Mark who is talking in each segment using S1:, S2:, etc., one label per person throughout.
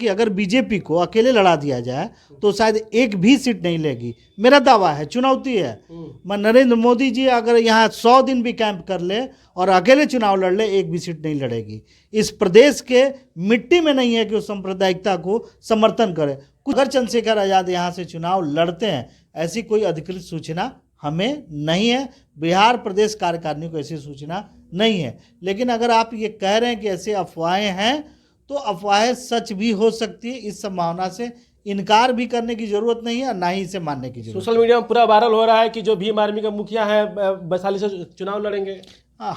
S1: कि अगर बीजेपी को अकेले लड़ा दिया जाए तो शायद एक भी सीट नहीं लेगी। मेरा दावा है, चुनौती है। मैं नरेंद्र मोदी जी अगर यहाँ 100 दिन भी कैंप कर ले और अकेले चुनाव लड़ ले, एक भी सीट नहीं लड़ेगी। इस प्रदेश के मिट्टी में नहीं है कि उस सांप्रदायिकता को समर्थन करे। अगर चंद्रशेखर आज़ाद यहाँ से चुनाव लड़ते हैं, ऐसी कोई अधिकृत सूचना हमें नहीं है। बिहार प्रदेश कार्यकारिणी को ऐसी सूचना नहीं है। लेकिन अगर आप ये कह रहे हैं कि ऐसे अफवाहें हैं, तो अफवाहें सच भी हो सकती है। इस संभावना से इनकार भी करने की जरूरत नहीं है और ना ही इसे मानने की जरूरत।
S2: सोशल मीडिया में पूरा वायरल हो रहा है कि जो भीम आर्मी का मुखिया है वैशाली से चुनाव लड़ेंगे।
S1: हाँ,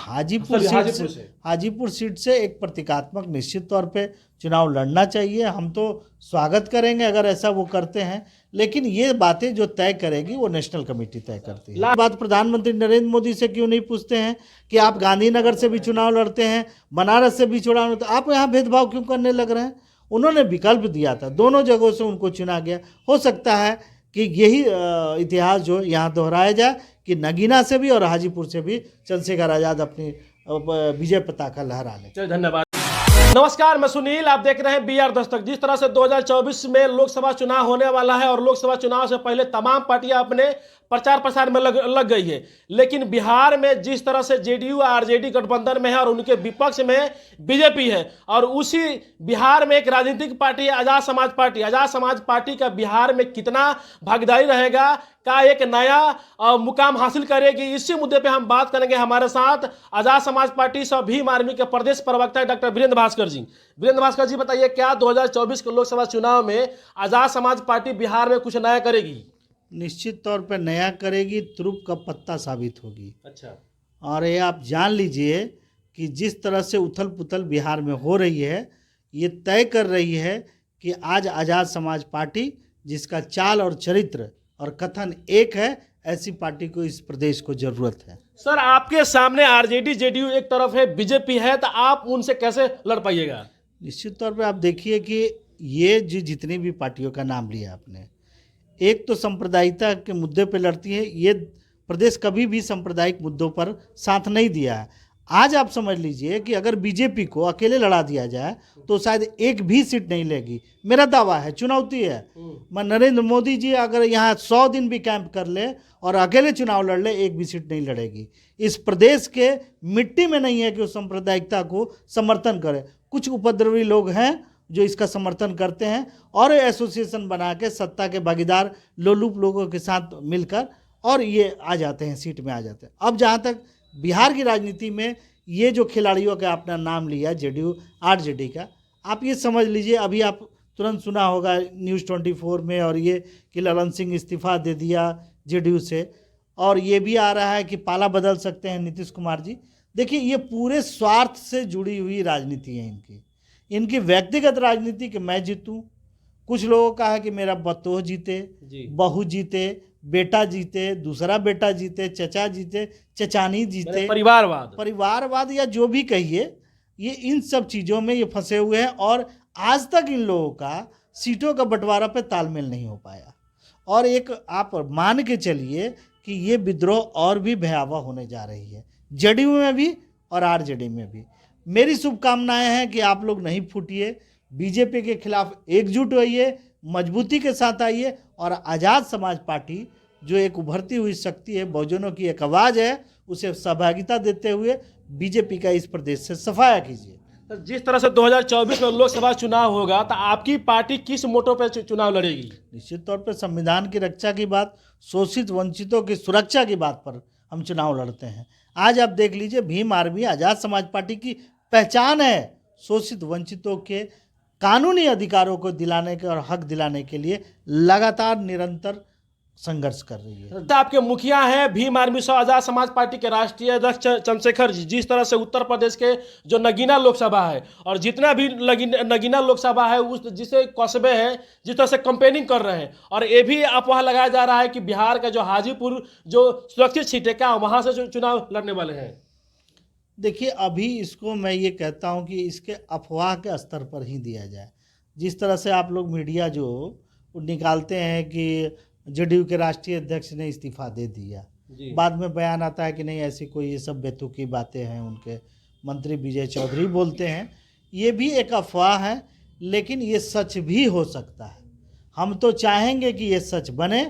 S1: हाजीपुर सीट से एक प्रतीकात्मक निश्चित तौर पे चुनाव लड़ना चाहिए। हम तो स्वागत करेंगे अगर ऐसा वो करते हैं, लेकिन ये बातें जो तय करेगी वो नेशनल कमेटी तय करती है। बात प्रधानमंत्री नरेंद्र मोदी से क्यों नहीं पूछते हैं कि आप गांधीनगर से भी चुनाव लड़ते हैं, बनारस से भी चुनाव लड़ते हैं, आप यहाँ भेदभाव क्यों करने लग रहे हैं? उन्होंने विकल्प दिया था, दोनों जगहों से उनको चुना गया। हो सकता है कि यही इतिहास जो यहाँ दोहराया जाए कि नगीना से भी और हाजीपुर से भी चंद्रशेखर आज़ाद अपनी विजय पताका लहरा ले।
S2: धन्यवाद। नमस्कार, मैं सुनील, आप देख रहे हैं BR दस्तक। जिस तरह से 2024 में लोकसभा चुनाव होने वाला है और लोकसभा चुनाव से पहले तमाम पार्टियां अपने प्रचार प्रसार में लग गई है, लेकिन बिहार में जिस तरह से JDU RJD गठबंधन में है और उनके विपक्ष में BJP है, और उसी बिहार में एक राजनीतिक पार्टी है आज़ाद समाज पार्टी। आज़ाद समाज पार्टी का बिहार में कितना भागीदारी रहेगा, का एक नया मुकाम हासिल करेगी, इसी मुद्दे पे हम बात करेंगे। हमारे साथ आज़ाद समाज पार्टी सह भीम आर्मी के प्रदेश प्रवक्ता है डॉक्टर वीरेंद्र भास्कर जी। वीरेंद्र भास्कर जी, बताइए क्या 2024 के लोकसभा चुनाव में आज़ाद समाज पार्टी बिहार में कुछ नया करेगी?
S1: निश्चित तौर पर नया करेगी, तुरुप का पत्ता साबित होगी।
S2: अच्छा।
S1: और ये आप जान लीजिए कि जिस तरह से उथल पुथल बिहार में हो रही है, ये तय कर रही है कि आज आज़ाद समाज पार्टी, जिसका चाल और चरित्र और कथन एक है, ऐसी पार्टी को इस प्रदेश को जरूरत है।
S2: सर, आपके सामने RJD JDU एक तरफ है, BJP है, तो आप उनसे कैसे लड़ पाइएगा?
S1: निश्चित तौर पे आप देखिए कि ये जितनी भी पार्टियों का नाम लिया आपने, एक तो सांप्रदायिकता के मुद्दे पे लड़ती है। ये प्रदेश कभी भी सांप्रदायिक मुद्दों पर साथ नहीं दिया है। आज आप समझ लीजिए कि अगर बीजेपी को अकेले लड़ा दिया जाए तो शायद एक भी सीट नहीं लेगी। मेरा दावा है, चुनौती है। मैं नरेंद्र मोदी जी अगर यहाँ 100 दिन भी कैंप कर ले और अकेले चुनाव लड़ ले, एक भी सीट नहीं लड़ेगी। इस प्रदेश के मिट्टी में नहीं है कि उस सांप्रदायिकता को समर्थन करे। कुछ उपद्रवी लोग हैं जो इसका समर्थन करते हैं और एसोसिएशन बना के सत्ता के भागीदार लोलुप लोगों के साथ मिलकर और ये आ जाते हैं, सीट में आ जाते हैं। अब जहाँ तक बिहार की राजनीति में ये जो खिलाड़ियों का आपने नाम लिया JDU RJD का, आप ये समझ लीजिए, अभी आप तुरंत सुना होगा News 24 में और ये कि ललन सिंह इस्तीफा दे दिया JDU से, और ये भी आ रहा है कि पाला बदल सकते हैं नीतीश कुमार जी। देखिए, ये पूरे स्वार्थ से जुड़ी हुई राजनीति है इनकी व्यक्तिगत राजनीति कि मैं जीतूं। कुछ लोगों का है कि मेरा बतोह जीते, बहू जीते, बेटा जीते, दूसरा बेटा जीते, चचा जीते, चचानी जीते, परिवारवाद या जो भी कहिए, ये इन सब चीज़ों में ये फंसे हुए हैं। और आज तक इन लोगों का सीटों का बंटवारा पे तालमेल नहीं हो पाया। और एक आप मान के चलिए कि ये विद्रोह और भी भयावह होने जा रही है, JDU में भी और RJD में भी। मेरी शुभकामनाएं हैं कि आप लोग नहीं फूटिए, बीजेपी के खिलाफ एकजुट होइए, मजबूती के साथ आइए और आज़ाद समाज पार्टी जो एक उभरती हुई शक्ति है, बहुजनों की एक आवाज़ है, उसे सहभागिता देते हुए बीजेपी का इस प्रदेश से सफाया कीजिए।
S2: तो जिस तरह से 2024 में लोकसभा चुनाव होगा, तो आपकी पार्टी किस मोटो पर चुनाव लड़ेगी?
S1: निश्चित तौर पर संविधान की रक्षा की बात, शोषित वंचितों की सुरक्षा की बात पर हम चुनाव लड़ते हैं। आज आप देख लीजिए, भीम आर्मी आज़ाद समाज पार्टी की पहचान है शोषित वंचितों के कानूनी अधिकारों को दिलाने के और हक दिलाने के लिए लगातार निरंतर संघर्ष कर रही है।
S2: आपके मुखिया हैं भीम आर्मी सह आज़ाद समाज पार्टी के राष्ट्रीय अध्यक्ष चंद्रशेखर जी। जिस तरह से उत्तर प्रदेश के जो नगीना लोकसभा है और जितना भी नगीना लोकसभा है, उस जिसे कस्बे हैं, जिस तरह से कंपेनिंग कर रहे हैं, और ये भी अफवाह लगाया जा रहा है कि बिहार का जो हाजीपुर जो सुरक्षित सीट है, क्या वहाँ से चुनाव लड़ने वाले हैं?
S1: देखिए, अभी इसको मैं ये कहता हूँ कि इसके अफवाह के स्तर पर ही दिया जाए। जिस तरह से आप लोग मीडिया जो निकालते हैं कि JDU के राष्ट्रीय अध्यक्ष ने इस्तीफा दे दिया, बाद में बयान आता है कि नहीं, ऐसी कोई ये सब बेतुकी बातें हैं, उनके मंत्री विजय चौधरी बोलते हैं, ये भी एक अफवाह है। लेकिन ये सच भी हो सकता है। हम तो चाहेंगे कि ये सच बने,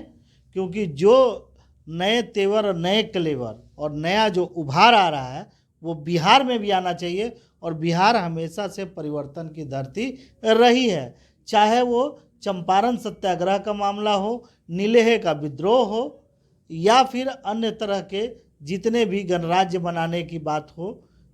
S1: क्योंकि जो नए तेवर और नए क्लेवर और नया जो उभार आ रहा है वो बिहार में भी आना चाहिए। और बिहार हमेशा से परिवर्तन की धरती रही है, चाहे वो चंपारण सत्याग्रह का मामला हो, नीलेहे का विद्रोह हो, या फिर अन्य तरह के जितने भी गणराज्य बनाने की बात हो।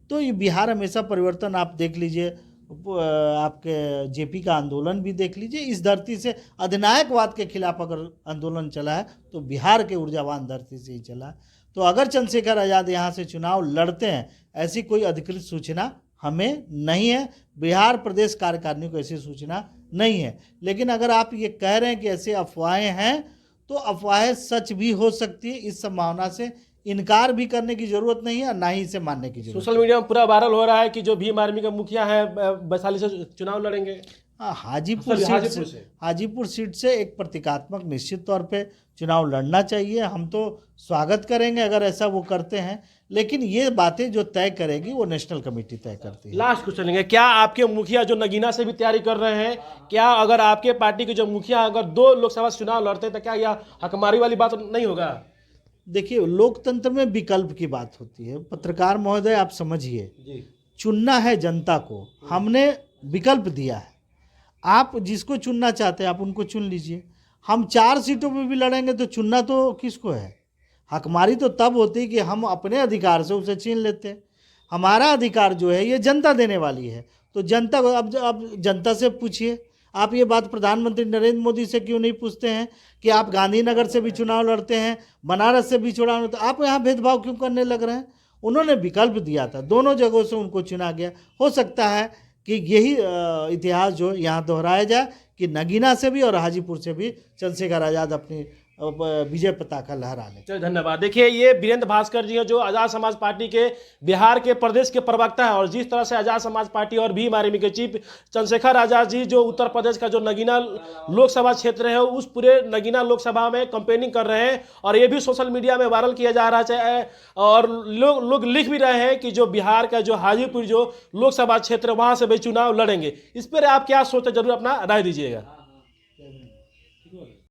S1: तो ये बिहार हमेशा परिवर्तन, आप देख लीजिए आपके जेपी का आंदोलन भी देख लीजिए। इस धरती से अधिनायकवाद के खिलाफ अगर आंदोलन चला है तो बिहार के ऊर्जावान धरती से ही चला है। तो अगर चंद्रशेखर आज़ाद यहाँ से चुनाव लड़ते हैं, ऐसी कोई अधिकृत सूचना हमें नहीं है, बिहार प्रदेश कार्यकारिणी को ऐसी सूचना नहीं है। लेकिन अगर आप ये कह रहे हैं कि ऐसे अफवाहें हैं, तो अफवाहें सच भी हो सकती है। इस संभावना से इनकार भी करने की जरूरत नहीं है और ना ही इसे मानने की जरूरत
S2: सोशल मीडिया में पूरा वायरल हो रहा है कि जो भीम आर्मी का मुखिया है वैशाली से चुनाव लड़ेंगे।
S1: हाँ, हाजीपुर सीट से एक प्रतीकात्मक निश्चित तौर पे चुनाव लड़ना चाहिए। हम तो स्वागत करेंगे अगर ऐसा वो करते हैं, लेकिन ये बातें जो तय करेगी वो नेशनल कमेटी तय करती है।
S2: लास्ट क्वेश्चन लेंगे, क्या आपके मुखिया जो नगीना से भी तैयारी कर रहे हैं, क्या अगर आपके पार्टी के जो मुखिया अगर 2 लोकसभा चुनाव लड़ते हैं तो क्या यह हकमारी वाली बात नहीं होगा?
S1: देखिए, लोकतंत्र में विकल्प की बात होती है। पत्रकार महोदय, आप समझिए, चुनना है जनता को, हमने विकल्प दिया है। आप जिसको चुनना चाहते हैं आप उनको चुन लीजिए। हम 4 सीटों पे भी लड़ेंगे तो चुनना तो किसको है? हकमारी तो तब होती है कि हम अपने अधिकार से उसे छीन लेते हैं। हमारा अधिकार जो है ये जनता देने वाली है, तो जनता को अब जनता से पूछिए। आप ये बात प्रधानमंत्री नरेंद्र मोदी से क्यों नहीं पूछते हैं कि आप गांधीनगर से भी चुनाव लड़ते हैं, बनारस से भी चुनाव लड़ते हैं, आप यहाँ भेदभाव क्यों करने लग रहे हैं? उन्होंने विकल्प दिया था, दोनों जगहों से उनको चुना गया। हो सकता है कि यही इतिहास जो यहाँ दोहराया जाए कि नगीना से भी और हाजीपुर से भी चंद्रशेखर आज़ाद अपनी विजय पताका लहरा लें।
S2: चलिए, धन्यवाद। देखिए, ये वीरेंद्र भास्कर जी हैं जो आज़ाद समाज पार्टी के बिहार के प्रदेश के प्रवक्ता हैं। और जिस तरह से आज़ाद समाज पार्टी और भीम आर्मी के चीफ चंद्रशेखर आज़ाद जी जो उत्तर प्रदेश का जो नगीना लोकसभा क्षेत्र है उस पूरे नगीना लोकसभा में कंपेनिंग कर रहे हैं, और ये भी सोशल मीडिया में वायरल किया जा रहा है। और लोग लिख भी रहे हैं कि जो बिहार का जो हाजीपुर जो लोकसभा क्षेत्र वहाँ से भी चुनाव लड़ेंगे। इस पर आप क्या सोचते, जरूर अपना राय दीजिएगा।